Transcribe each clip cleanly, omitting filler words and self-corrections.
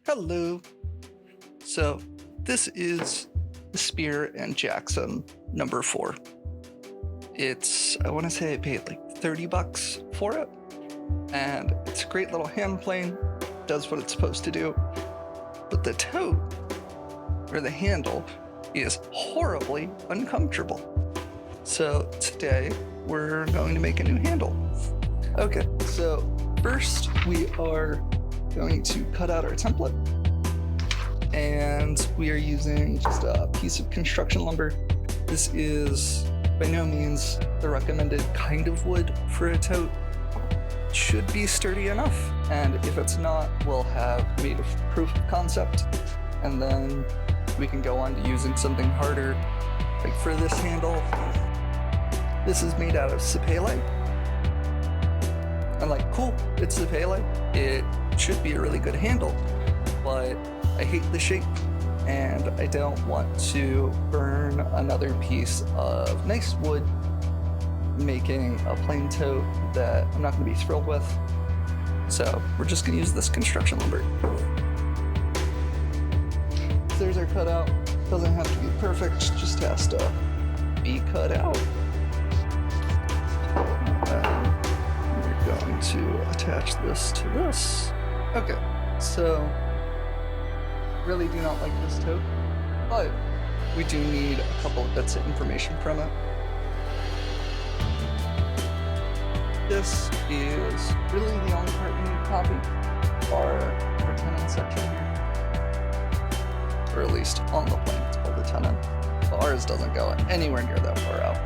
Hello. So this is the Spear and Jackson number 4. I want to say I paid like $30 for it. And it's a great little hand plane, does what it's supposed to do. But the tote, or the handle, is horribly uncomfortable. So today we're going to make a new handle. Okay, so first we are going to cut out our template, and we are using just a piece of construction lumber. This is by no means the recommended kind of wood for a tote. It should be sturdy enough, and if it's not, we'll have made a proof of concept, and then we can go on to using something harder. Like for this handle, this is made out of sapele. I'm like, cool, it's sapele. It should be a really good handle, but I hate the shape and I don't want to burn another piece of nice wood making a plain tote that I'm not going to be thrilled with. So we're just going to use this construction lumber. There's our cutout. Doesn't have to be perfect, just has to be cut out. We're going to attach this to this. Okay, so really do not like this tote, but we do need a couple of bits of information from it. This is really the only part we need to copy, our tenon section here. Or at least on the plane, it's called the tenon. But ours doesn't go anywhere near that far out.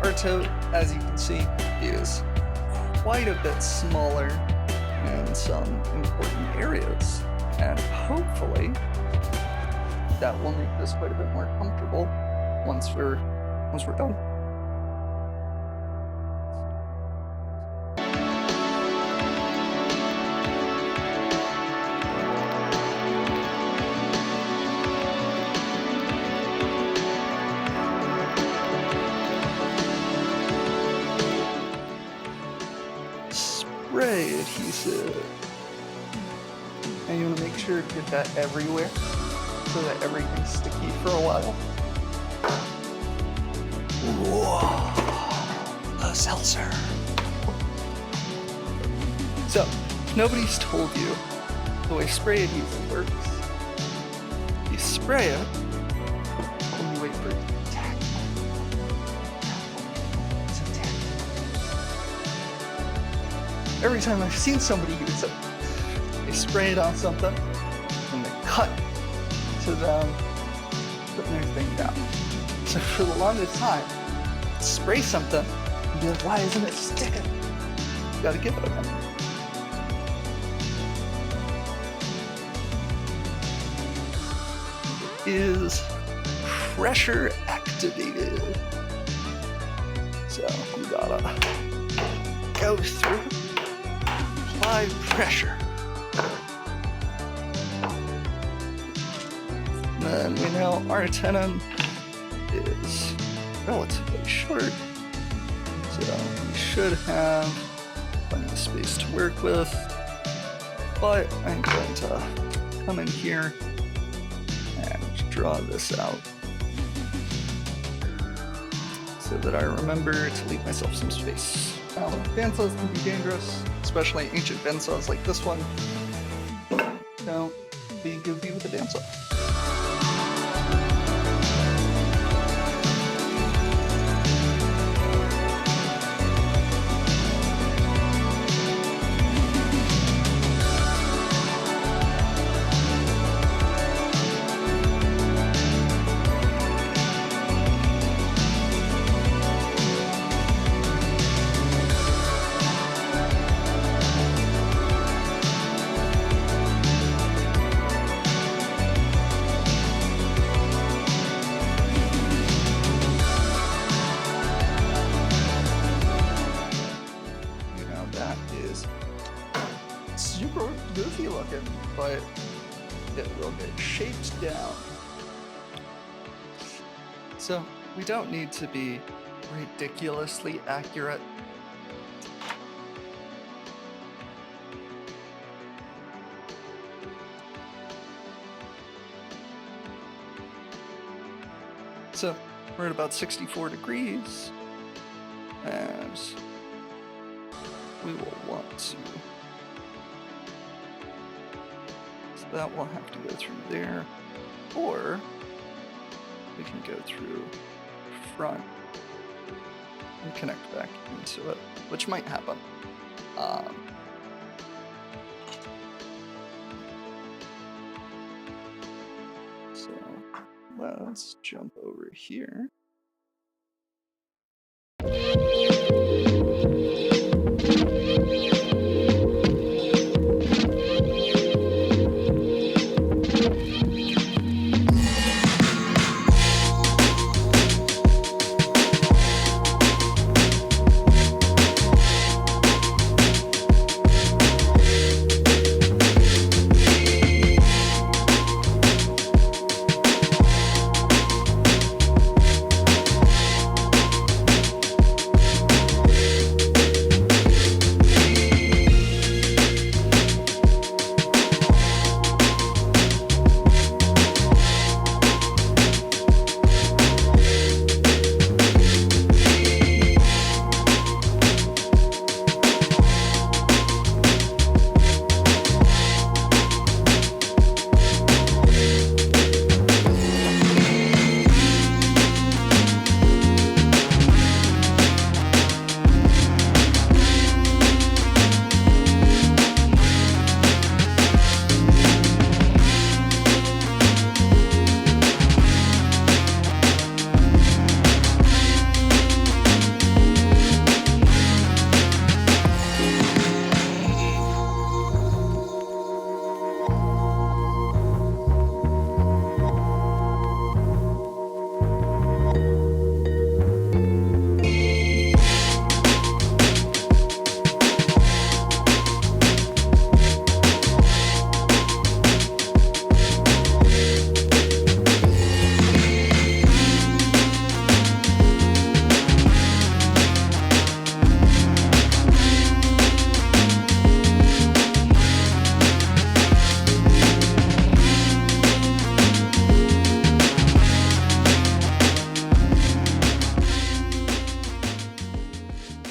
Our tote, as you can see, is quite a bit smaller in some important areas, and hopefully that will make this quite a bit more comfortable once we're done. Spray adhesive. And you want to make sure to get that everywhere so that everything's sticky for a while. Whoa, a seltzer. So, if nobody's told you the way spray adhesive works, you spray it and you wait for it to tack. It's a tack. Every time I've seen somebody use it, they spray it on something and they cut to them putting their thing down. So for the longest time, spray something and be like, why isn't it sticking? You gotta give it a minute. It is pressure activated. So you gotta go through, apply pressure. And we know our tenon is relatively short, so we should have plenty of space to work with, but I'm going to come in here and draw this out so that I remember to leave myself some space. Now, bandsaws can be dangerous, especially ancient bandsaws like this one. Don't be goofy with a bandsaw. Super goofy looking, but it will get shaped down. So we don't need to be ridiculously accurate. So we're at about 64 degrees, and we will want to. So that will have to go through there, or we can go through front and connect back into it, which might happen. So let's jump over here.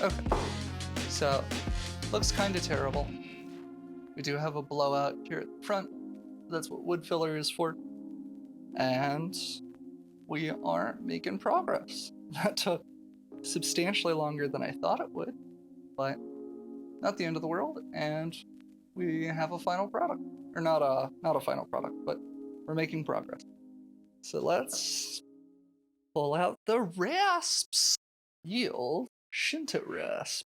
Okay, so looks kind of terrible. We do have a blowout here at the front. That's what wood filler is for. And we are making progress. That took substantially longer than I thought it would, but not the end of the world, and we have a final product. Or not a final product, but we're making progress. So let's pull out the rasps. Yield Shinto rasp.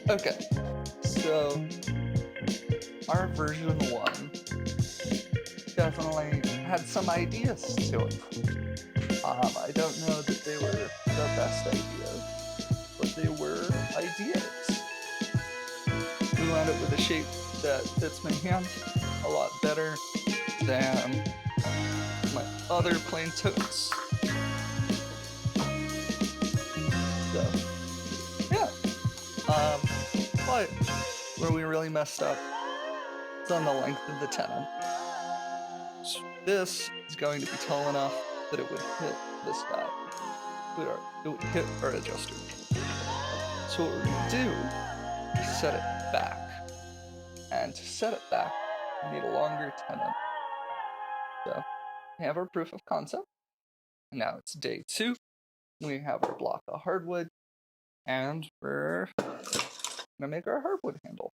Okay, so our version 1 definitely had some ideas to it. I don't know that they were the best ideas, but they were ideas. We wound up with a shape that fits my hand a lot better than my other plain totes. So, yeah. But where we really messed up is on the length of the tenon. So this is going to be tall enough that it would hit this guy. It would hit our adjuster. So what we're going to do is set it back. And to set it back, we need a longer tenon. So we have our proof of concept. And now it's day 2. We have our block of hardwood. And we're going to make our hardwood handle.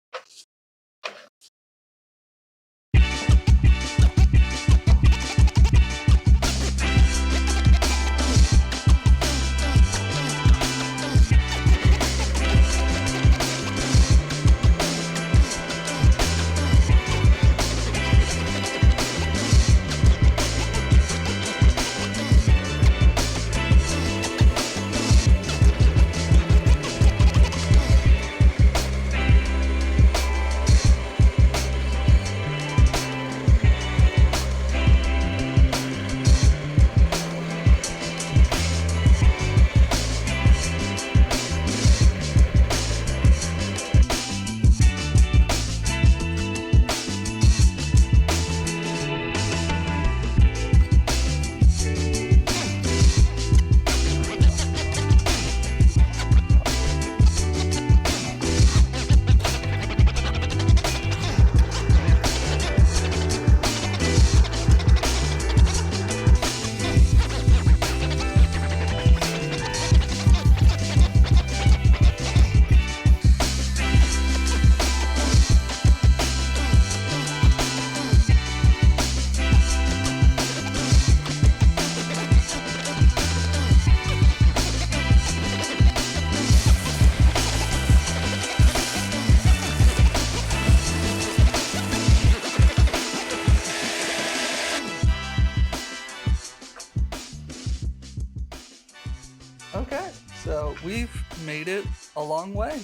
Okay, so we've made it a long way.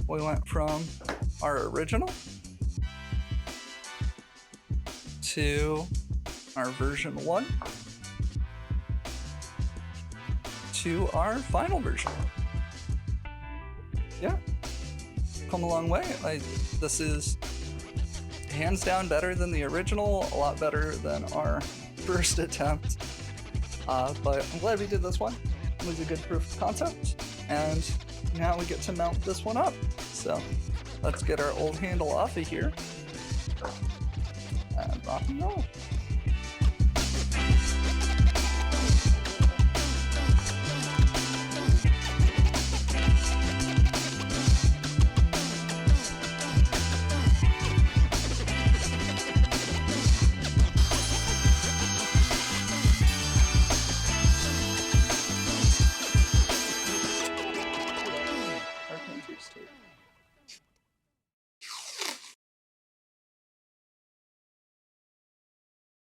We went from our original to our version 1 to our final version. Yeah, come a long way. This is hands down better than the original, a lot better than our first attempt. But I'm glad we did this one. It was a good proof of concept, and now we get to mount this one up. So let's get our old handle off of here and rock and roll.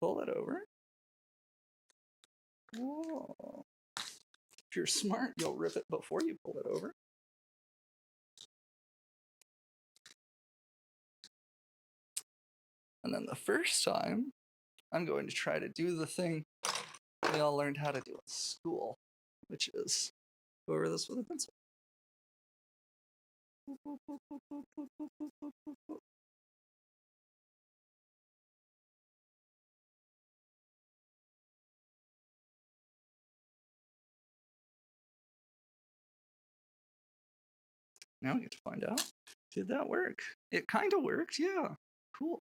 Pull it over. Whoa. If you're smart, you'll rip it before you pull it over. And then the first time, I'm going to try to do the thing we all learned how to do in school, which is go over this with a pencil. Now we get to find out, did that work? It kind of worked, yeah. Cool.